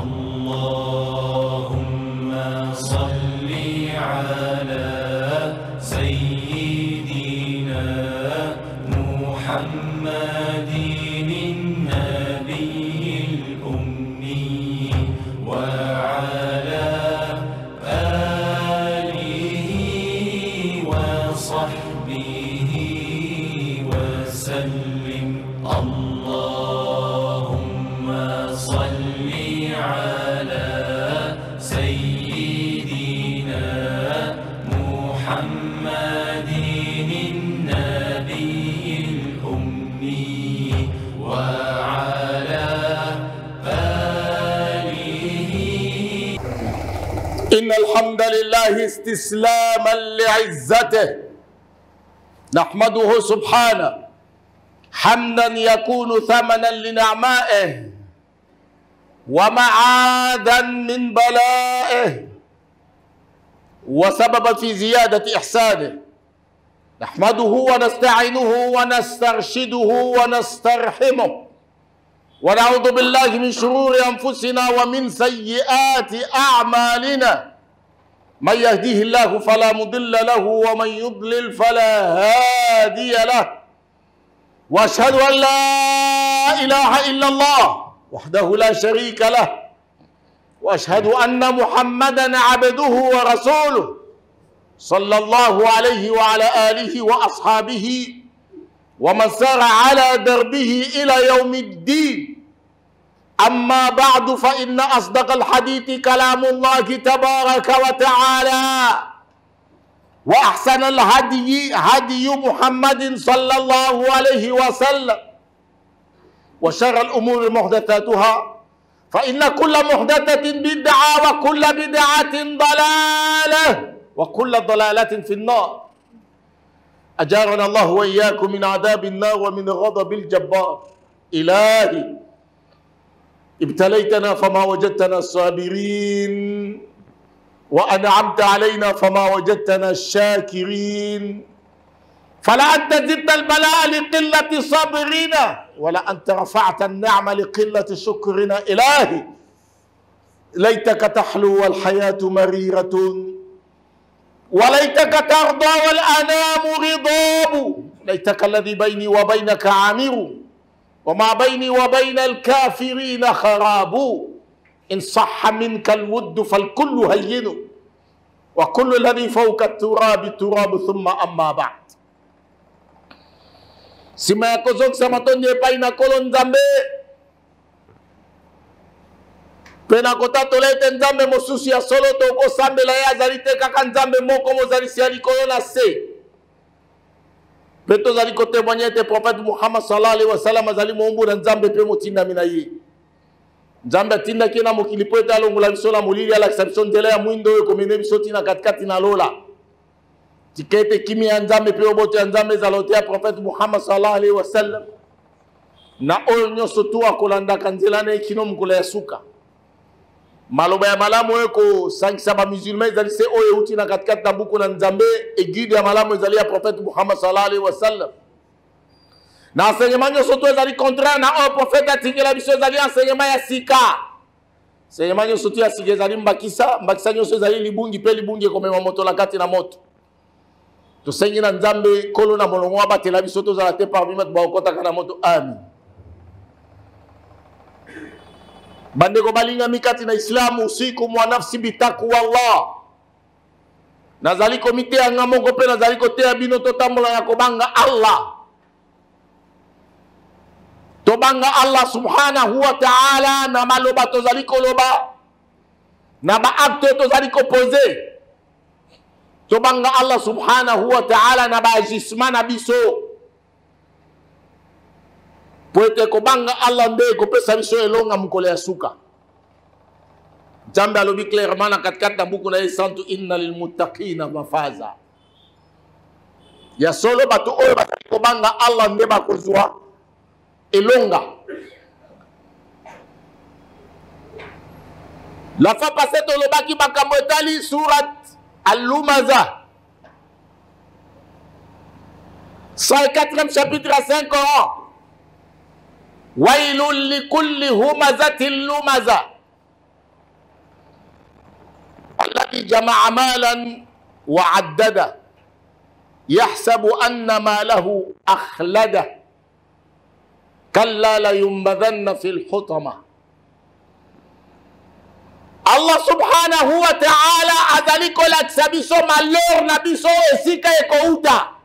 اللهم صل على سيدنا محمد النبي الأمي وعلى آله وصحبه وسلم. اللهم صل على سيدنا محمد النبي الأمي وعلى آله. إن الحمد لله استسلاما لعزته نحمده سبحانه حمدا يكون ثمنا لنعمائه ومعادا من بلائه وسببا في زيادة إحسانه. نحمده ونستعينه ونسترشده ونسترحمه ونعوذ بالله من شرور أنفسنا ومن سيئات أعمالنا. من يهديه الله فلا مضل له ومن يضلل فلا هادي له. وأشهد أن لا إله إلا الله وحده لا شريك له وأشهد أن محمدا عبده ورسوله صلى الله عليه وعلى آله وأصحابه ومن سار على دربه إلى يوم الدين. أما بعد فإن أصدق الحديث كلام الله تبارك وتعالى وأحسن الهدي هدي محمد صلى الله عليه وسلم وشر الأمور محدثاتها فإن كل محدثة بدعة وكل بدعة ضلالة وكل ضلالة في النار. أجارنا الله وإياكم من عذاب النار ومن غضب الجبار. إلهي ابتليتنا فما وجدتنا صابرين وأنعمت علينا فما وجدتنا الشاكرين. فلا أنت زدت البلاء لقلة صبرنا ولا أنت رفعت النعمة لقلة شكرنا. إلهي ليتك تحلو والحياة مريرة وليتك ترضى والأنام غضاب. ليتك الذي بيني وبينك عامر وما بيني وبين الكافرين خراب. إن صح منك الود فالكل هين وكل الذي فوق التراب تراب. ثم أما بعد. Sima kozok sama tonje paina kolon zambe. Pena kota tolete nzambe mosusu ya solo toko sambe la ya zalite kaka nzambe moko mo zalisi ya likolona se. Peto zali kote mwanyete prophète Muhammad sallallahu alaihi wasallam zali mombu na nzambe pe motinda minayi. Nzambe tinda kina mokilipo eta longola bisola molili ya l'exception de la mwindo yo komene bisoti na katikati na lola. Tikete kimi ya nzambe pe obote ya nzambe zalote ya prophète Muhammad sallallahu alaihi wasallam. Na oyo nyoso tu akolanda kanzela na ikino mkola ya suka. Maloba ya malamu eko sankisa ba musulman zali se oyo uti na katikati na buku na nzambe egide ya malamu zali ya prophète Muhammad sallallahu alaihi wasallam. Na enseignement nyoso tu zali contraire na oyo prophète atingela biso zali enseignement ya sika. Enseignement nyoso tu ya sika zali mbakisa nyoso zali libungi pe libungi komema moto la kati na moto. Tosengi na nzambe kolo na molongo abatela biso tozala te parmi mat ba okotaka na moto. Amin. Bandeko balinga mikati na Islamu usiku mwa nafsi bitaku Allah. Nazali komite ya ngamoko pe nazali kote ya bino totambola ya kobanga Allah. Tobanga Allah subhanahu wa ta'ala na maloba tozali koloba na ba acte tozali kopose. Tobanga Allah subhanahu wa ta'ala na ba agissement na biso. Poete kobanga Allah nde kopesa biso elonga mukole ya suka. Jambe alobi clairement na katikati na buku na santu inna lil muttaqina mafaza. Ya solo bato oyo batali kobanga Allah nde bakozwa elonga. La fois passée tolobaki makambo etali surat Al-Lumaza 104e chapitre à 5 ans. Wailul likulli humazatin lumaza. الذي جمع مالا وعدده يحسب أن ماله أخلده كلا لينبذن في الحطمة. Allah subhanahu wa ta'ala azali kolakisa biso malheur na biso esika ekouta.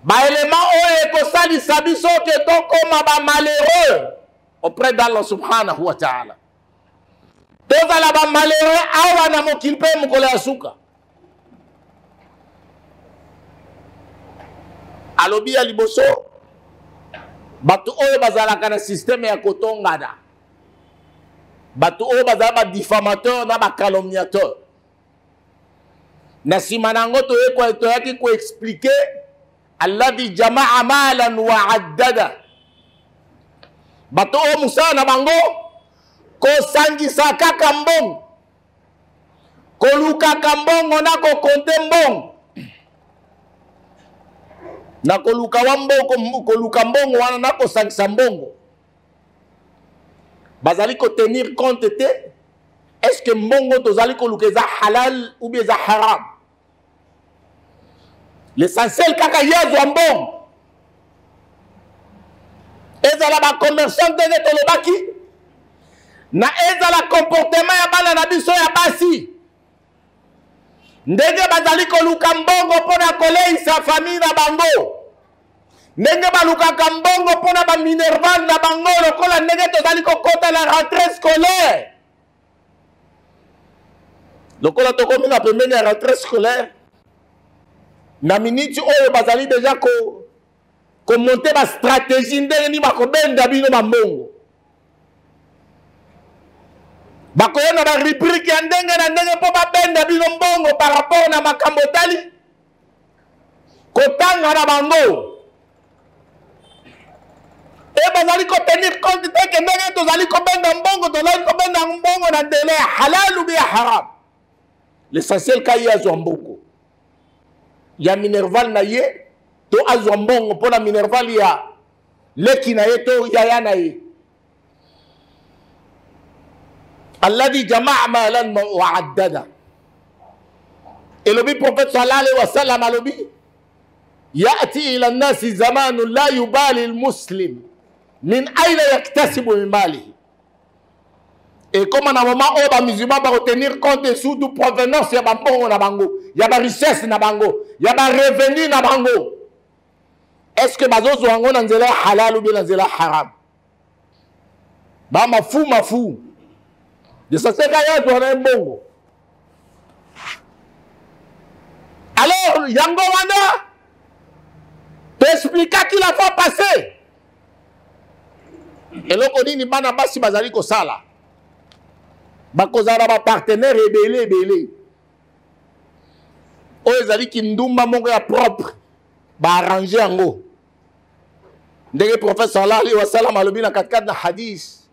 Baelema oyo ekosalisa biso ke tokoma ba malheureux auprès d'Allah subhanahu wa ta'ala. Tozala ba malheureux awa na mokili mpe mokolo ya suka. Alobi ya liboso bato oyo bazalaka na systeme ya kotongana, bato oyo bazala ba diffamateur na ba calomniateur. Na sima nango toyaki ko expliquer alladhi jamaa malan wa addada. Bato oyo musala na bango kosangisa kaka mbongo, kolukaka mbongo na kokonte mbongo, na koluka koluka mbongo wana na kosangisa mbongo. Bazali ko tenir compte te est-ce que mbongo tozali koluka eza halal ou bien eza haram. L'essentiel kaka yazwa mbongo. Ezala ba commerçant ndenge tolobaki, na ezala comportement ya bana na biso ya basi ndenge bazali koluka mbongo mpona koleisa famille na bango, ndenge balukaka mbongo mpona baminerval na bango lokola ndenge tozali kokota na rentrée scolaire. Lokola tokomi na pembeni ya rentrée scolaire, na miniti oyo bazali deja komonte ba stratégie ndenge ni bakobenda bino bambongo. Bakoyona ba rubrique ya ndenge na ndenge mpo babenda bino mbongo par rapport na makambo tali kotanga na bango. E bazali ko tenir compte teke ndenge tozali kobenda mbongo, tozali kobenda mbongo na ndele ya halal ou bien haram. L'essentiel ka ye azwa mbongo ya minerval na ye to azwa mbongo mpona minerval ya leki na ye to yaya na ye. Alladhi jamaa malan wa addada. Elobi prophète sallallahu alayhi wa sallam alobi ya'ti ila an-nasi zamanun la yubali al-muslim min ayna yaktasibu min malihi. Et comme na moment oyo ba musulman ba retenir compte surtout provenance ya bambongo na bango, ya ba richesse na bango, ya ba revenu na bango. Est-ce que bazozo wango na nzela halal ou bien na nzela haram? Ba mafu de ça c'est quand tu as un bongo. Alors yango wana te expliquer qu'il a fait passer. Et loko nini bana basi bazali ko sala bakozala ba partenaire ebele oyo ezali kindumba moko ya propre ba arranger yango ndenge prophète sallallahu alayhi wa sallam alobi na katikati na hadith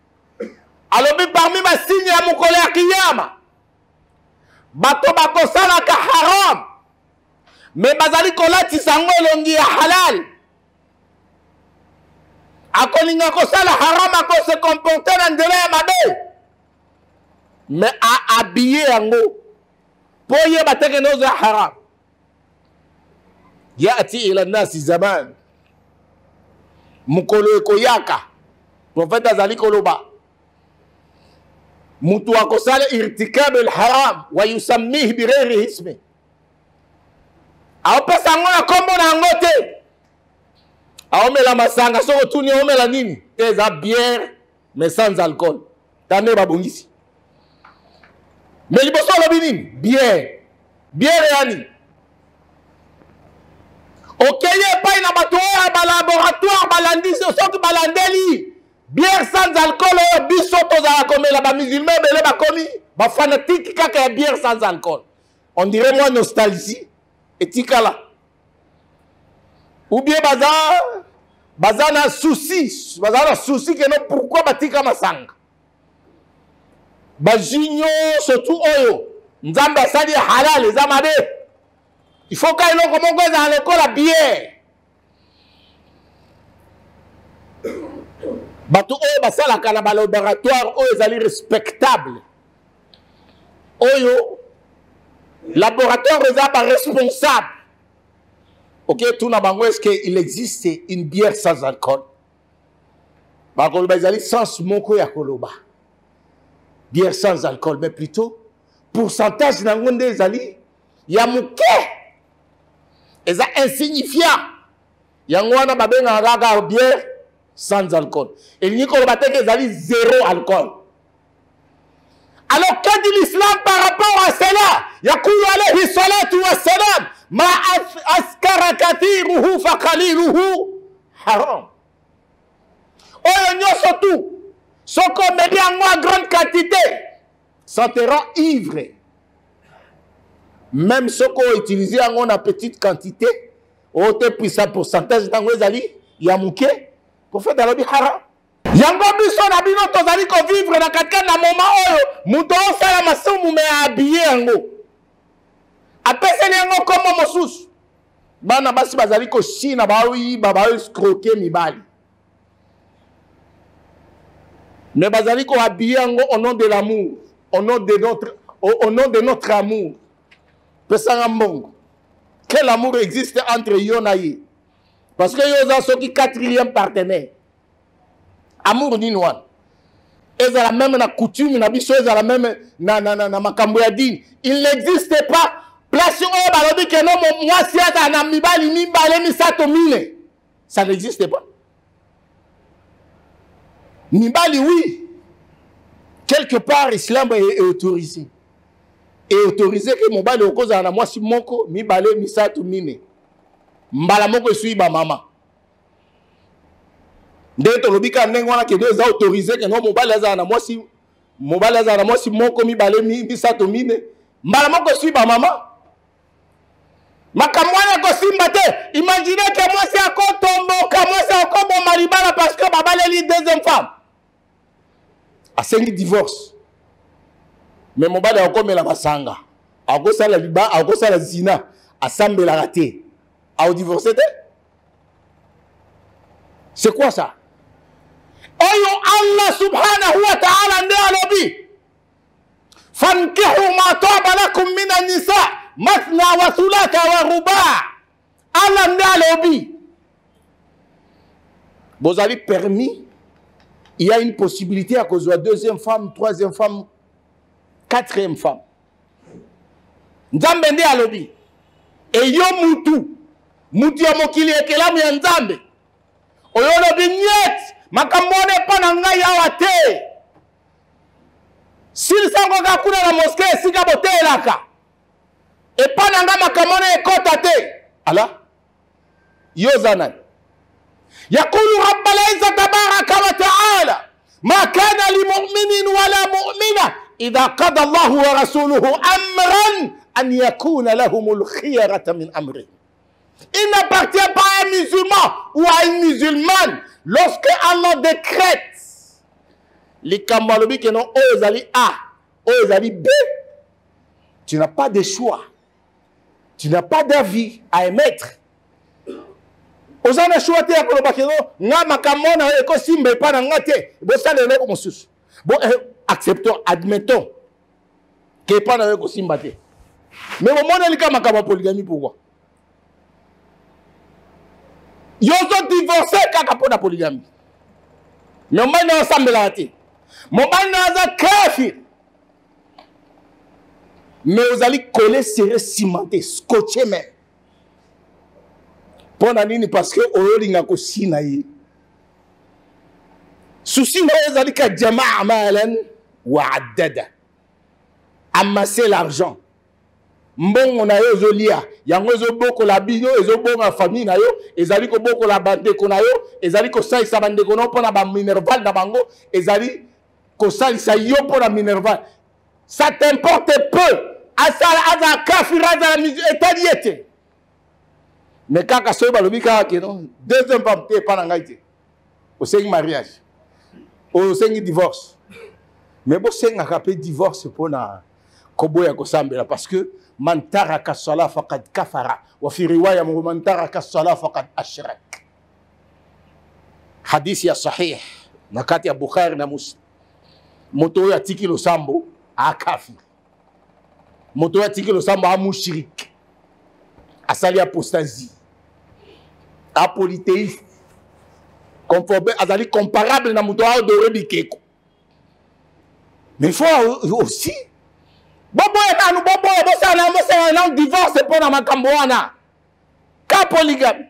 alobi parmi ma signe ya mokolo ya kiyama bato bakosalaka haram me bazali kolatisa yango elongi ya halal. Akolinga kosala haram akose comporter na nzela ya mabe me a habillé yango po yeba teke nozo ya haram. Yati ila nasi zaman mukolo ekoyaka prophète azali koloba mutu akosala irtikab al haram wa yusammih bi ghairi ismi aopesa yango na kombo na yango te. Aomela masanga soko tuni aomela nini te eza bière mais sans alcool tane babongisi. Mais liboso alobi nini bière yani okeye epai na bato oyo balaboratoire balandisi soki balandeli bière sans alcool oyo biso tozala komela bamusulman ebele bakomi bafanatike kaka ya bière sans alcool. On dirait moi nostalgie etikala ou bien baza na souci que non pourquoi batika masanga bajinyo surtout oyo nzambe asali halal eza mabe. Il faut ka eloko moko eza na lokola bière. Bato oyo basalaka na balaboratoire oyo ezali respectable oyo laboratoire eza ba responsable. Ok, tout na bango, est-ce qu'il existe une bière sans alcool? Bakoloba ezali sans moko ya koloba. Bière sans alcool, mais plutôt pourcentage nango nde ezali ya muke. Eza insignifiant. Yango wana babenga kaka bière sans alcool. Et ni koloba te ke ezali zéro alcool. Alors, qu'a dit l'islam par rapport à cela? Yakoulou alayhi salatu wa salam, ma askara kathiruhu fa qaliluhu haram. Oyo nyoso tout, soko meli en grande quantité, ça te rend ivre. Même soko utilisé en petite quantité, au te puissant pourcentage dans les ali, yamouke, pour faire de l'obi haram. Yango biso na bino tozali ko vivre na katika na moment oyo muto osala masumu me habillé yango apeseli yango komo mosusu bana basi bazali ko china baoyi baba escroquer mibali mais bazali ko habillé yango au nom de l'amour au nom de notre amour pesanga mbongo quel amour existe entre yo na ye parce que yo za soki quatrième partenaire. Amour ni noir. Ils ont la même na coutume, na biso, ils ont la même na makambo ya dini. Il n'existe pas. Place au balobi que non, moi si à na mibali mibale misato mine. Ça n'existe pas. Mibali oui. Quelque part l'islam est autorisé. Et autorisé que mobali okoza na moi si moko mibale misato mine. Mbala moko suis ba mama. Dès que l'obika n'engwana que deux autorisé que non mobile azana moi si moko mi balé mi sato mine mbala moko suis ba maman makamwana ko simbate imaginez que moi c'est encore tombo que moi c'est encore bon maribana parce que baba les deuxième femme a 5 divorce mais mobile encore mais la basanga a ko sala liba a ko sala zina a sambela raté a divorcé. C'est quoi ça? Oyo Allah subhanahu wa ta'ala nde alobi fankihu ma taba lakum mina nisa mathna wa thulatha wa ruba'. Allah nde alobi vous avez permis, il y a une possibilité à cause de la deuxième femme, troisième femme, quatrième femme. Nzambe nde alobi e yo mutu ya mokili ekelamu ya Nzambe oyo lobi niet makamone pana ngai awa te sili sango ga kuna na mosquée sika botelaka e pana nga makamone ekota te ala yo zanani yaqulu rabbal izzati tabaraka wa ta'ala ma kana li mu'minin wala mu'mina idha qada Allahu wa rasuluhu amran an yakuna lahumul khiyarata min amri. Il n'appartient pas à un musulman ou à une musulmane lorsque Allah décrète les kambalobi qui n'ont osali A, osali B. Tu n'as pas de choix. Tu n'as pas d'avis à émettre. Osana choix te akoloba keno nga makamona eko simbe pa na ngate bo salele ko mosusu. Bon acceptons, admettons que pas na eko simba te. Mais au monde il kama kama polygamie pourquoi? Ils ont divorcé kaka pour la polygamie. Mais on va ensemble là. Mon mari n'a kafir. Mais vous allez coller, serrer, cimenter, scotcher même. Pendant nini parce que oyolinga ko sinayi. Souci vous allez ka jamaa malan wa addada. Amasser l'argent. Mbongo na yo zolia yango zo boko la bino ezo bonga famille na yo ezali ko boko la bande ko na yo ezali ko saisa bande ko no pona ba minerval na bango ezali ko saisa yo pona minerval ça t'importe peu asala aza kafira za état diete mais kaka so ba lobika ke non deuxième femme te pa na ngaite o sengi mariage o sengi divorce mais bo senga ka pe divorce pona koboya ko sambela parce que man taraka sala faqad kafara wa fi riwaya man taraka sala faqad ashrak. Hadith ya sahih nakati ya Bukhari na Muslim. Moto ya tiki lo sambo akafir. moto atiki losambo amushirik asali apostasie apolythéiste azali comparable na moto aodore bikeko. Mais il faut aussi bobo divorce pour na makambo wana ka polygame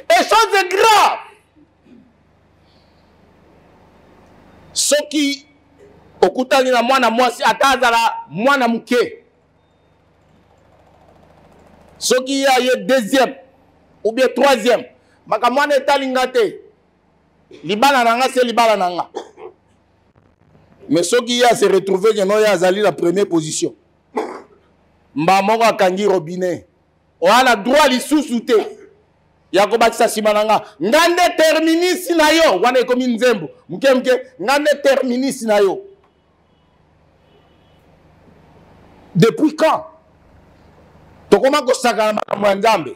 et chose grave soki okutani na mwana mwasi ata azala mwana muke soki ya ye deuxième ou bien troisième makambo wana etalinga te libala nanga c'est libala nanga. Mais ce qui a se retrouvé que nous azali la première position. Mbamoko akangi robinet. On a le droit li sous-souté. Yako bakisa simananga. Ngande terminis na yo. Wane komi nzembo. Mke ngande terminis na yo. Depuis quand? Tokoma ko saka na makambo.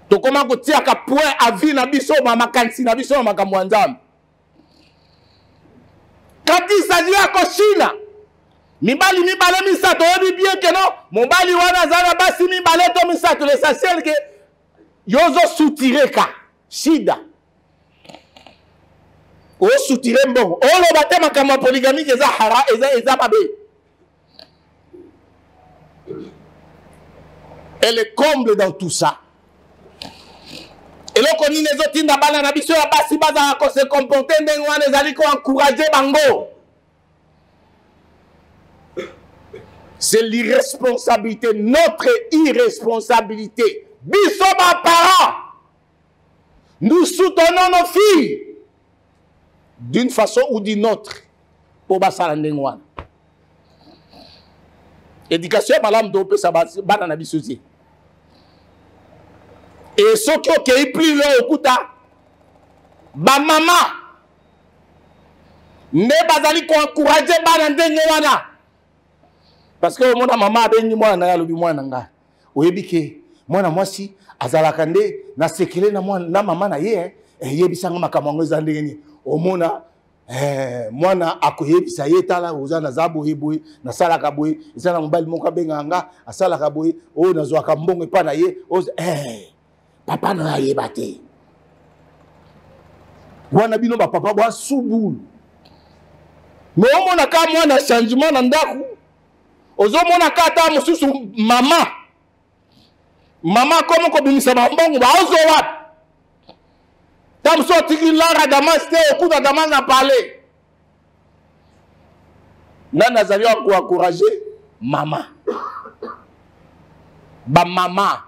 Tokoma ko tia ka point à vie na biso makansi na biso makambo nzambe. Quand il s'agit à Koshina, mibali misato obi bien que non, mobali wana zana basi mibale to misato l'essentiel que yozo soutire ka shida. O soutire mbongo. O lo bate makama polygamie eza hara eza mabe. Elle est comble dans tout ça. Et là, on les autres na bala na biso ya basi baza ko se comporter ndenge wana ezali ko encourager bango. C'est l'irresponsabilité, notre irresponsabilité. Biso ba parents. Nous soutenons nos filles d'une façon ou d'une autre pour basala ndenge wana. Éducation malam do pe sa bana na biso ti. Et ceux qui ont pris leur okuta, ba maman, ne bazali ko encourager ba ndenge wana. Parce que mon maman a bengi mwana ya lobi mwana nga. Oyebike mwana mwasi azalaka nde na sekele na mwana na mama na ye yebisanga makambo za ndenge ni. Omona mwana akoyebisa ye tala ozana zabo yeboy na salaka boy ezana mobali moko benga nga asalaka boy o nazwaka mbongo epa na ye papa na yeba te. Wana bino ba papa ba subulu. Mais omona ka mwana changement na ndaku. Ozo mona ka ta mususu mama. Mama komo ko bimisa mbongo ba ozo wapi? Tam so tiki lara damas te okuta damas na parler. Nana zali ko encourager mama. Ba mama.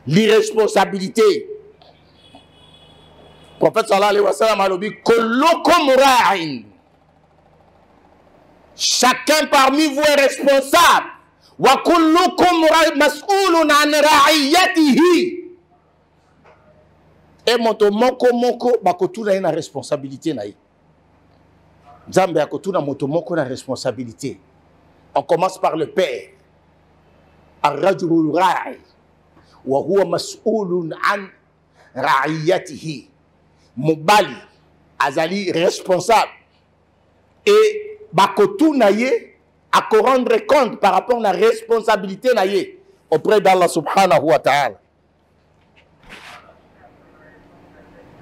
L'irresponsabilité. Prophète sallallahu alayhi wa sallam a dit kullukum ra'in. Chacun parmi vous est responsable. Wa kullukum mas'ulun an ra'iyatihi. Et moto moko bakotuna na responsabilité na yi. Nzambe akotuna moto moko na responsabilité. On commence par le père. Ar-rajulu ra'i. وهو مسؤول عن رعيته mobali azali responsable et bakotou naye à rendre compte par rapport à la responsabilité naye auprès d'Allah subhanahu wa ta'ala.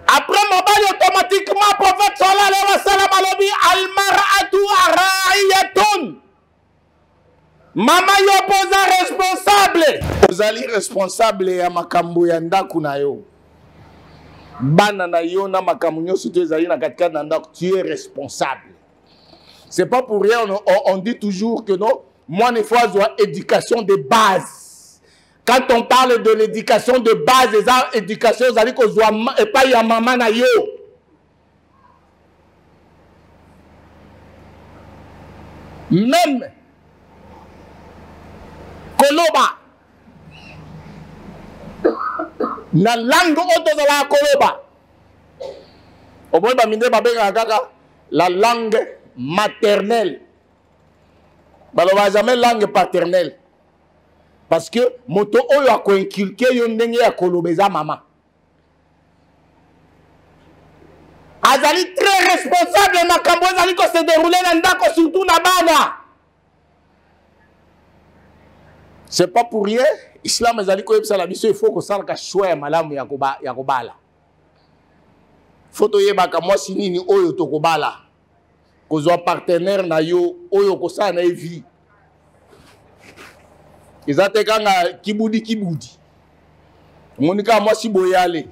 Après mobali automatiquement prophète sallallahu alayhi wa sallam a dit al-mar'atu ra'iyatun. Mama yo posa responsable. Ozali responsable ya makambo ya ndaku na yo. Bana na yo na makambo nyoso te ezali na katika na ndaku, tu es responsable. C'est pas pour rien on dit toujours que non, moi il faut avoir éducation de base. Quand on parle de l'éducation de base, les éducations ozali ko zwa et pas ya mama na yo. Même koloba na langue oto za la koloba oboy ba minde ba benga kaka la langue maternelle baloba jamais langue paternelle parce que moto oyo ako inculquer yo ndenge ya kolobeza mama azali très responsable makambo azali ko se dérouler na ndako surtout na bana. C'est pas pour rien. Islam ezali ko yebisa la biso il faut que ça ka choix ya malamu ya kobala. Faut yeba ka mwasi nini oyo tokobala. Kozwa partenaire na yo oyo kosala na vie. Ezate kanga kibudi. Monika mwasi boyale.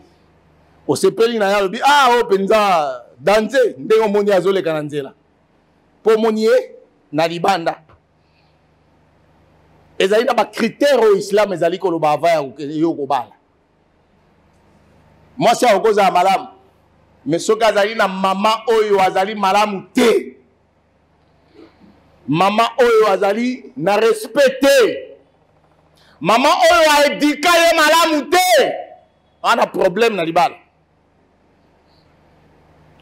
Osepeli na yalo bi o penza danse ndenge moni azoleka na nzela. Po monie na libanda. Ezali na ba critère au islam ezali ko loba ava yo kobala. Mwasi akoza malamu. Mais soki azali na mama oyo azali malamu te. Mama oyo azali na respecté. Mama oyo a éduqué ye malamu te. On a problème na libala.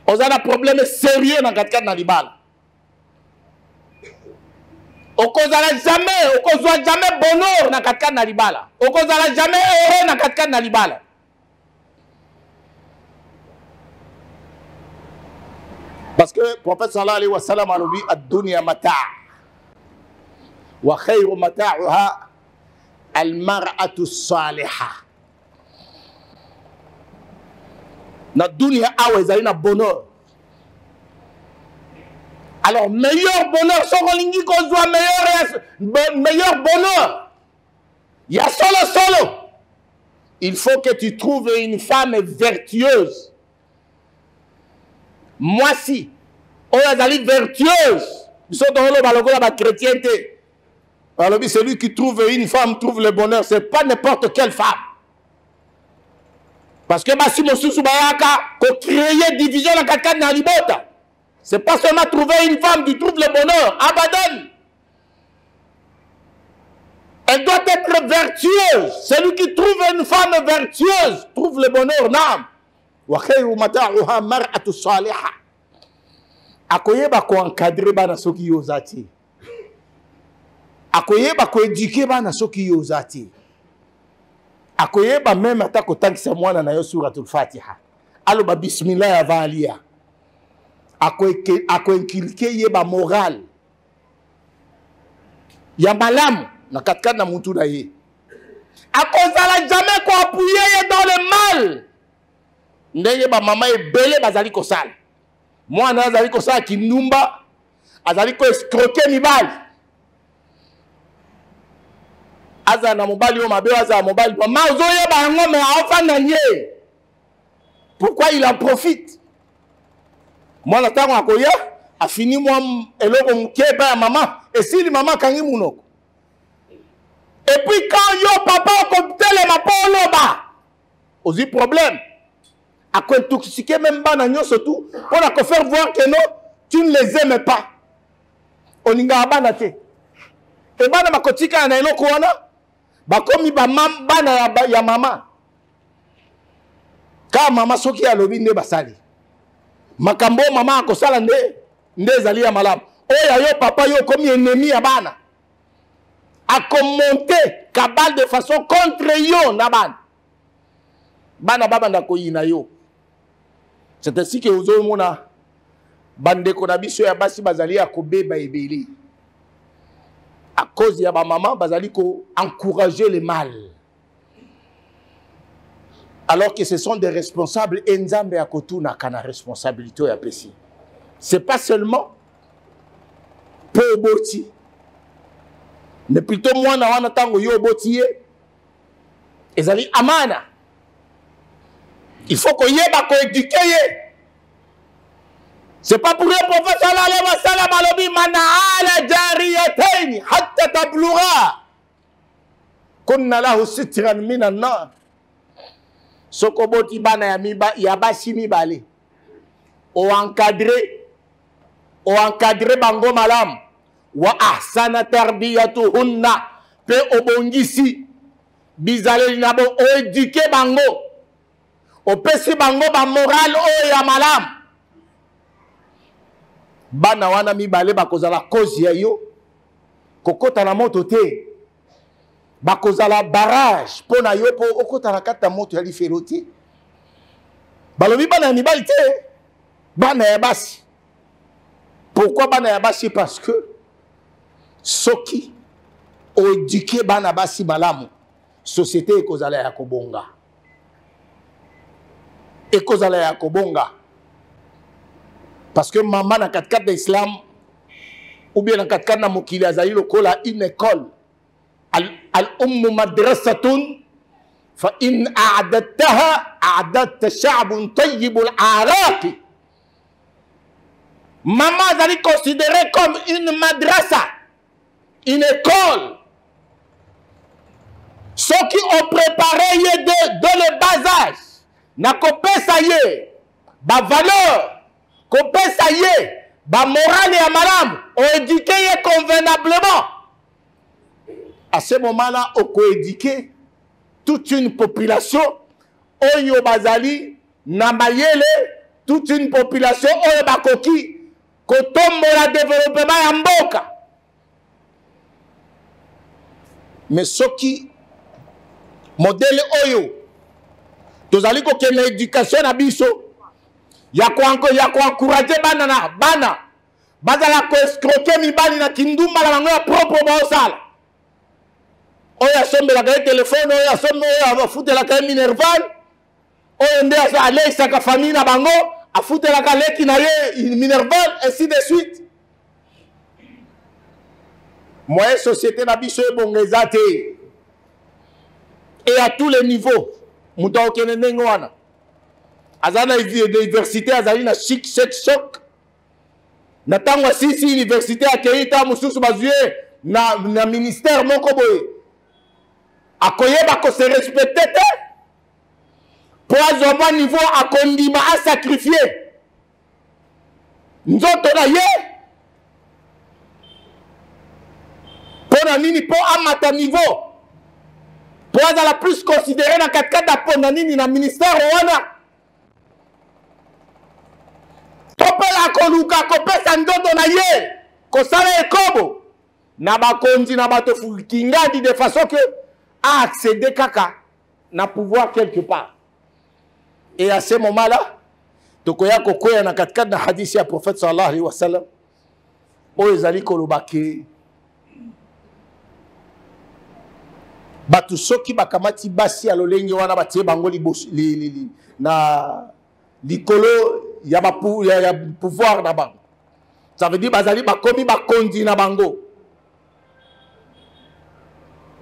On a un problème sérieux dans le na libala. On kozala jamais bonheur na katika na libala. On kozala jamais heureux na katika na libala. Parce que le prophète sallallahu alayhi wa sallam a dit ad-dunya mata' wa khayru mata'uha al-mar'atu as-salihah. Na dunya awa ezali na bonheur. Alors meilleur bonheur sokolingi kozwa meilleur bonheur. Il y a solo. Il faut que tu trouves une femme vertueuse. Moi si on est vertueuse. Ils sont dans le balogo la chrétienté. Alors celui qui trouve une femme trouve le bonheur. C'est pas n'importe quelle femme. Parce que si Mosusu Bayaka ko créer division la kakane na libota. C'est pas seulement trouver une femme qui trouve le bonheur. Abadan. Elle doit être vertueuse. Celui qui trouve une femme vertueuse trouve le bonheur. Nam. Wa khayru mata'uha mar'atu salihah. Akoyeba ko encadrer bana soki yozati. Akoyeba ko éduquer bana soki yozati. Akoyeba même atako tankisa mwana na yo suratul Fatiha. Aloba bismillah avant alia. Ako inculquer yeba moral. Ya malamu na katika na mutu na ye. Akozala jamais ko appuyer dans le mal. Ndenge ba mama ebele bazali ko sala. Mwana azali ko sala kinumba, azali ko escroquer mibali. Aza na mobali yo mabe aza mobali. Mama ozoye ba ngome afanda nye. Pourquoi il en profite? Mwana tango akoya afini mwa eloko mkeba ya mama et si li mama kangi munoko. Et puis quand yo papa okotele mapolo ba. Ozi problème. À quoi intoxiquer même bana nyonso tout pour la faire voir que non tu ne les aimes pas. Oninga bana te. Et bana makotika na eloko wana ba komi ba bana ya mama. Ka mama soki alobi nde basali. Makambo mama akosala nde ezali ya malamu. Oya yo papa yo komi ennemi ya bana. A commenter cabale de façon contre yo na bana. Bana baba ndako yina yo. C'est ainsi que vous avez bande konabiso ya basi bazali ya kobeba ebeli. À cause ya ba maman bazali ko encourager le mal. Alors que ce sont des responsables enzambe ya kotuna kana responsabilité ya pesi. C'est pas seulement peu boti. Mais plutôt moi na wana tango yo boti ye. Ezali amana. Il faut qu'on y ait qu'on éduquer. C'est pas pour le prophète sallallahu alayhi wa sallam alobi mana ala jariyatayn hatta tablugha kunna lahu sitran minan nar. Sokoboti bana ya basi mibale. O encadrer bango malam wa ahsana tarbiyatuhunna pe obongisi bizaleli nabo o éduquer bango. Opesi bango ba moral o ya malam. Bana wana mibale bakozala cause ya yo. Kokota na moto te. Bakozala barrage pona yo po okota na kata moto ya lifeloti. Balobi bana mibali te. Bana ya basi. Pourquoi bana ya basi? Parce que soki éduquer bana basi malamu société ekozala ya kobonga ekozala ya kobonga parce que maman na 4 de islam ou bien na 4 na mokili azali lokola une école al ummu madrasatun fa in a'dadtaha a'dadta sha'bun tayyibul araqi. Maman azali considérée comme une madrasa, une école. Ceux qui ont préparé de le bas âge, na kopesa ye, ba valeur, kopesa ye, ba morale ya malamu, ont éduqué ye convenablement. À ce moment-là, on peut éduquer toute une population, oyo bazali, na mayele, toute une population, oyo bakoki, kotombola développement ya mboka. Mais soki modèle oyo tozali ko kena éducation na biso ya ko encourager bana bazala ko escroquer mibali na kindumba la bango ya propre ba osala oyo asombela ka téléphone oyo asombe oyo afutela ka Minerval oyo nde asa alesa ka famille na bango afutela ka leki na ye Minerval ainsi de suite. Moyen société na biso ebongeza te et à tous les niveaux muta okene ndenge wana azana université azali na chic choc na tango sisi université akeita mususu bazuye na ministère moko boye akoyeba ko se respecter te pour azoma niveau akondima a sacrifier nzoto na ye pour nini pour amata niveau pour la plus considérée dans 4 cas d'apprendre nini na ministère wana topela koluka kopesa ndoto na ye kosala ekobo na bakonzi na bato fukingadi de façon que a accéder kaka na pouvoir quelque part. Et à ce moment-là tokoya kokoya na 4 cas na hadith ya prophète sallallahu alayhi wa sallam o ezali kolobake batu soki bakamati basi alolenge wana batie bango na likolo ya pouvoir na bango. Ça veut dire bazali bakomi bakondi na bango.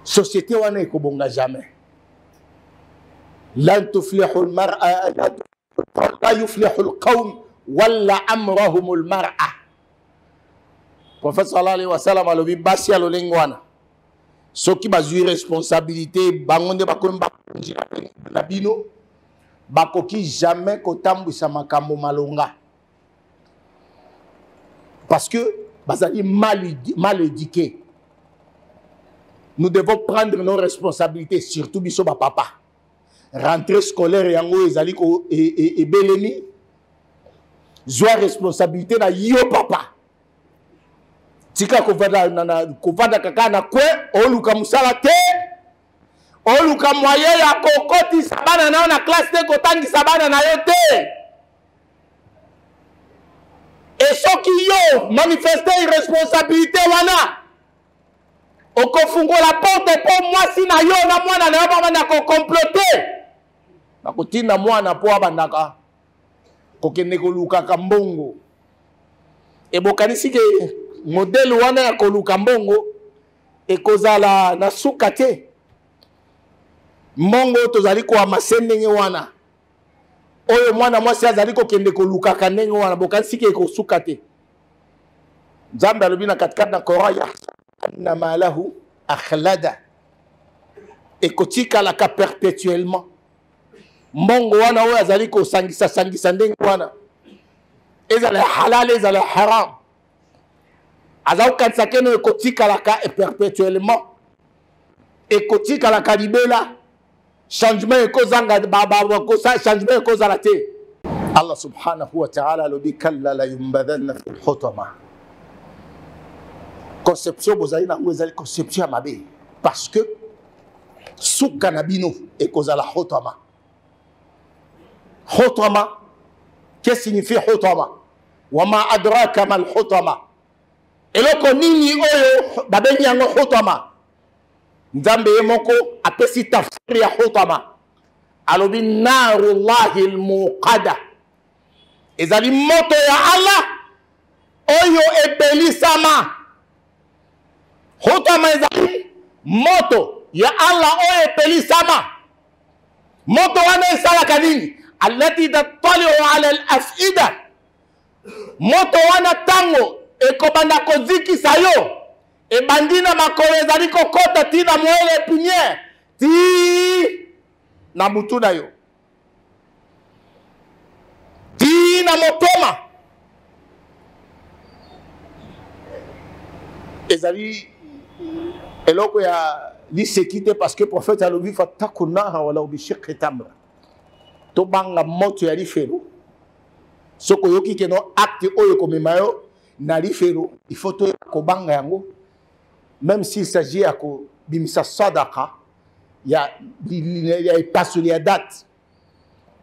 Société wana ekobonga jamais. Lan tuflihu almar'a la yuflihu alqawm wala amrahum almar'a. Prophète sallallahu alayhi wa sallam alobi basi alolenge wana ceux qui bazui responsabilité bangonde bakomi na bino bakoki jamais kotambwisa makambo malonga parce que bazali mal éduqué. Nous devons prendre nos responsabilités, surtout biso ba papa. Rentrée scolaire yango ezali ko e belemi zwa responsabilité na yo papa. Tika kovanda kaka na kwe oluka musala te oluka moyen ya kokoti sabana na na classe te kotangi sabana na yo te et soki yo manifester irresponsabilité wana okofungola porte po mwasi na yo na mwana na yo bana ko comploter bakotinda mwana po abandaka kokende koluka kambongo e bokanisi ke modèle wana ya koluka mbongo ekozala na suka te mbongo tozali ko amase ndenge wana oyo mwana mwasi azali kokende koluka ka ndenge wana bokanisi ke ekosuka te. Nzambe alobi na 4 na Coran ya na malahu akhlada ekotika la ka perpétuellement mbongo wana oyo azali ko sangisa ndenge wana ezala halal ezala haram azau kanisa keno ekotika la ka perpétuellement ekotika la kalibela changement ekozanga changement ekozala te. Allah subhanahu wa ta'ala lobi kalla la yumbadhanna fil hutama. Conception bozali na ezali conception mabe parce que suka na bino ekozala hutama. Hutama, qu'est-ce que signifie hutama? Wama adraka mal hutama. Eloko nini oyo babengi yango hutama? nzambe ye moko apesi tafsiri ya hutama alobi narullahi almuqada ezali moto ya Allah oyo epelisama. Hutama ezali moto ya Allah oyo epelisama. Moto wana esalaka nini? Allati tattaliu ala al-afida. Moto wana tango ekobanda kozikisa yo ebandina makolo ezali kokota tina moele punye ti na mutu na yo ti na motoma ezali eloko ya lisekite parce que prophète alobi fatakunaha wala ubishikhi tamra to banga moto ya lifelo soko yoki keno acte oyo komema yo na lifelo il faut to kobanga yango même s'il s'agit ya ko bimisa sadaka ya pasuli ya date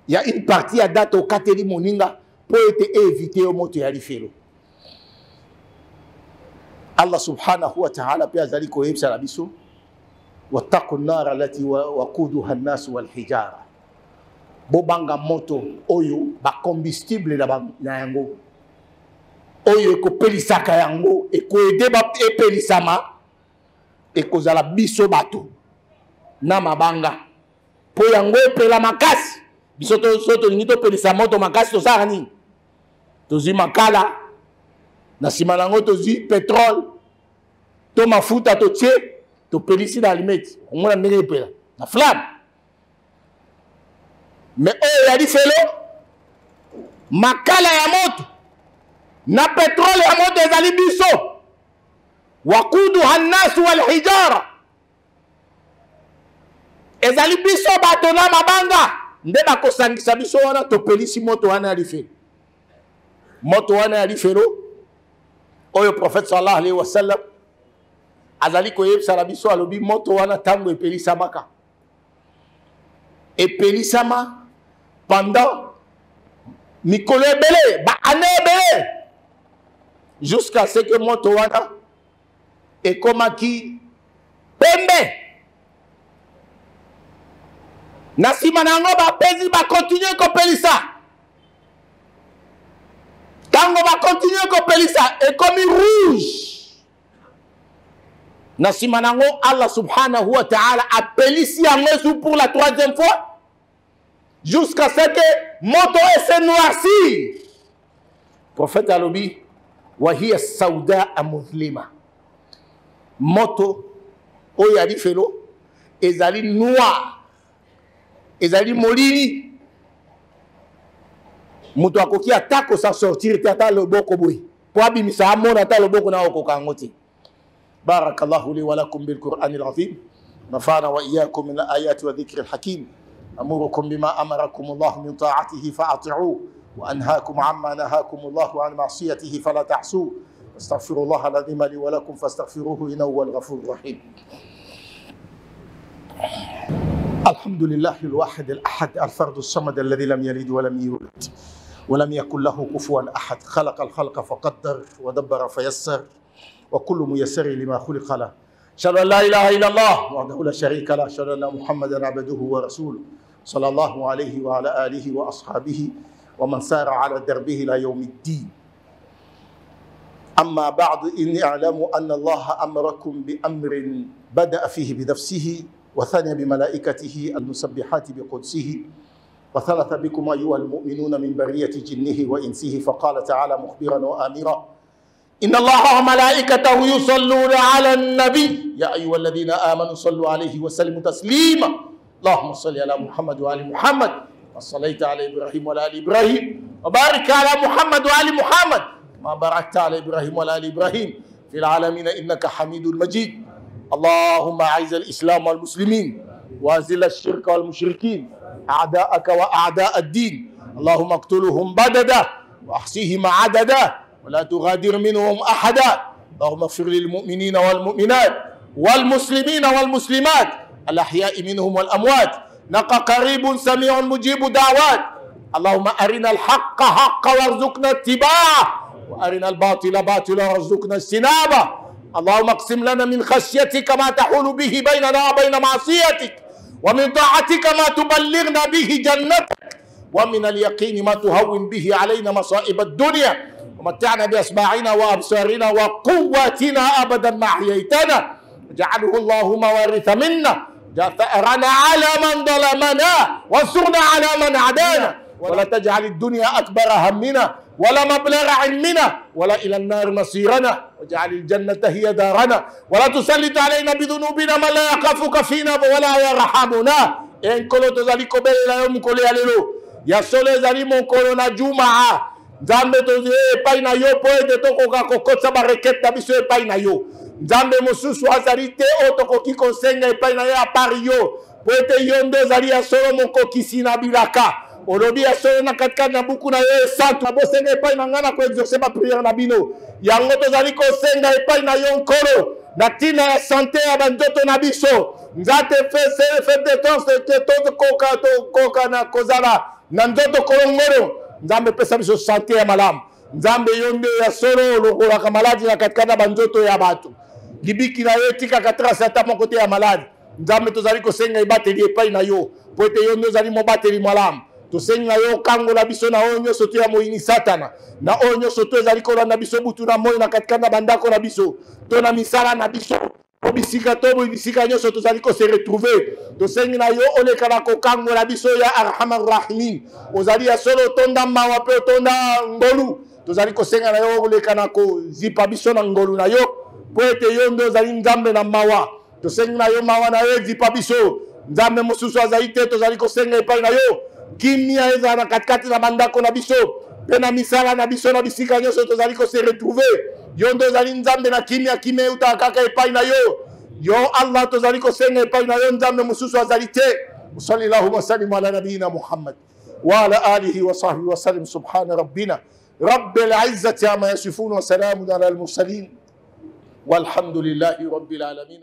ya une partie ya date au kateli moninga pour être éviter au moto ya lifelo. Allah subhanahu wa ta'ala pia azali ko yebsa la biso wattaqu an-nar allati waquduha an-nas wal hijara. Bobanga moto oyo ba combustible na yango oyo ko pelisaka yango e ko aider ba epelisama e ko zala biso bato na mabanga po yango epela makasi biso to soto ngito pelisa moto makasi to sara nini to zi makala na sima nango to zi pétrole to mafuta to tie to pelisi na alimeti ngona ndenge epela na flamme. Mais oyo ya lifelo makala ya moto na petrole ya moto ezali biso waquduha an-nas wal hijara ezali biso bato na mabanga nde bakosangisa biso wana topelisi moto wana ya lifelo. Moto wana ya lifelo oyo prophète sallallahu alayhi wa sallam azali koyebisa na biso alobi moto wana tango epelisamaka epelisama pendant mikolo ebele ba ane ebele jusqu'à ce que moto wana ekomaki pembe na sima nango bapesi bakontinue kopelisa tango bakontinue kopelisa ekomi rouge na sima nango Allah subhanahu wa ta'ala apelisi yango pour la troisième fois jusqu'à ce que moto se noircit. Prophète alobi wa hiya sauda muzlima moto oyo ali felo ezali noir ezali molili moto akoki atako sa sortir tata loboko boy po abimisa amona ta loboko na okoka ngoti. Barakallahu li wa lakum bil Qur'anil azim nafana wa iyyakum min ayati wa dhikril hakim amurukum bima amarakum Allah min ta'atihi fa'ati'u wa anhaakum amma nahakum Allah an ma'siyatihi fala ta'su astaghfirullah alazim li wa lakum fastaghfiruhu innahu huwal ghafurur rahim. الحمد لله الواحد الأحد الفرد الصمد الذي لم يلد ولم يولد ولم يكن له كفوا أحد خلق الخلق فقدر ودبر فيسر وكل ميسر لما خلق له. أشهد أن لا إله إلا الله وحده لا شريك له أشهد أن محمدا عبده ورسوله صلى الله عليه وعلى آله وأصحابه ومن سار على دربه إلى يوم الدين. أما بعد إني أعلم أن الله أمركم بأمر بدأ فيه بنفسه وثنى بملائكته المسبحات بقدسه وثلث بكم أيها المؤمنون من برية جنه وإنسه فقال تعالى مخبرا وآمرا إن الله وملائكته يصلون على النبي يا أيها الذين آمنوا صلوا عليه وسلموا تسليما اللهم صل على محمد وآل محمد وصليت على إبراهيم وعلى آل إبراهيم وبارك على محمد وآل محمد ما باركت على إبراهيم وعلى آل إبراهيم في العالمين إنك حميد مجيد. اللهم أعز الإسلام والمسلمين وأذل الشرك والمشركين أعداءك وأعداء الدين اللهم اقتلهم بددا وأحصيهم عددا ولا تغادر منهم أحدا. اللهم اغفر للمؤمنين والمؤمنات والمسلمين والمسلمات الأحياء منهم والأموات نقى قريب سميع مجيب دعوات. اللهم أرنا الحق حقا وارزقنا اتباعه وأرنا الباطل باطلا وارزقنا اجتنابه اللهم اقسم لنا من خشيتك ما تحول به بيننا وبين معصيتك، ومن طاعتك ما تبلغنا به جنتك، ومن اليقين ما تهون به علينا مصائب الدنيا، ومتعنا بأسماعنا وأبصارنا وقواتنا أبدا ما أحييتنا، واجعله اللهم وارث منا، جعل ثأرنا على من ظلمنا وانصرنا على من عادانا، ولا تجعل الدنيا أكبر همنا ولا مبلغ علمنا ولا إلى النار مصيرنا، واجعل الجنة هي دارنا، ولا تسلط علينا بذنوبنا من لا يخافك فينا ولا يرحمنا. إن كنت تزاليكو بلا يوم كولي عليلو يا سولي زالي من كورونا جمعة Nzambe toze epai na yo po ete tokoka kokotsa barekete na biso epai na yo. Nzambe mosusu azali te o tokoki kosenga epai na yo apari yo po ete yo nde ozali ya solo mokokisi na bilaka. Olobi ya solo na katikati na buku na yo esantu bosenga epai na nga na koexerce bapriere na bino. Yango tozali kosenga epai na yo nkolo na tina ya sante ya banzoto na biso. Nzate fe detense ke tokoka na kozala na nzoto kolongolo. Nzambe pesa biso santé ya malamu. Nzambe yonde ya solo lokolaka maladi na katikati banzoto ya bato. Libiki na yo tika katira sata mon kote ya maladi. Nzambe tozali kosenga ebateli epai na yo. Po ete yonde ozali mobateli malamu. Tosenga yo kango na biso na oyo nyonso to ya moyini satana. Na oyo nyonso to ezali kolanda biso butu na moi na katikati bandako na biso. To na misala na biso. Bisika tobo bisika nyonso tozali ko se retrouver tosengi na yo oleka na kokango na biso ya arhamar rahimin ozali ya solo tonda mawa pe tonda ngolu tozali kosenga na yo oleka na ko zipa biso na ngolu na yo po ete yo ndo ozali nzambe na mawa tosengi na yo mawa na yo zipa biso nzambe mosusu azali te tozali kosenga epai na yo kimia eza na katikati na bandako na biso pe na misala na biso na bisika nyonso tozali ko se retrouver yo ndo ozali nzambe na kimia kimia uta kaka epai na yo yo Allah tozali kosenga epai na yo nzambe mosusu azali te sallallahu wa sallim ala nabiyina Muhammad wa ala alihi wa sahbihi wa sallim subhana rabbina rabbil izzati amma yasifun wa salamun ala al mursalin walhamdulillahi rabbil alamin.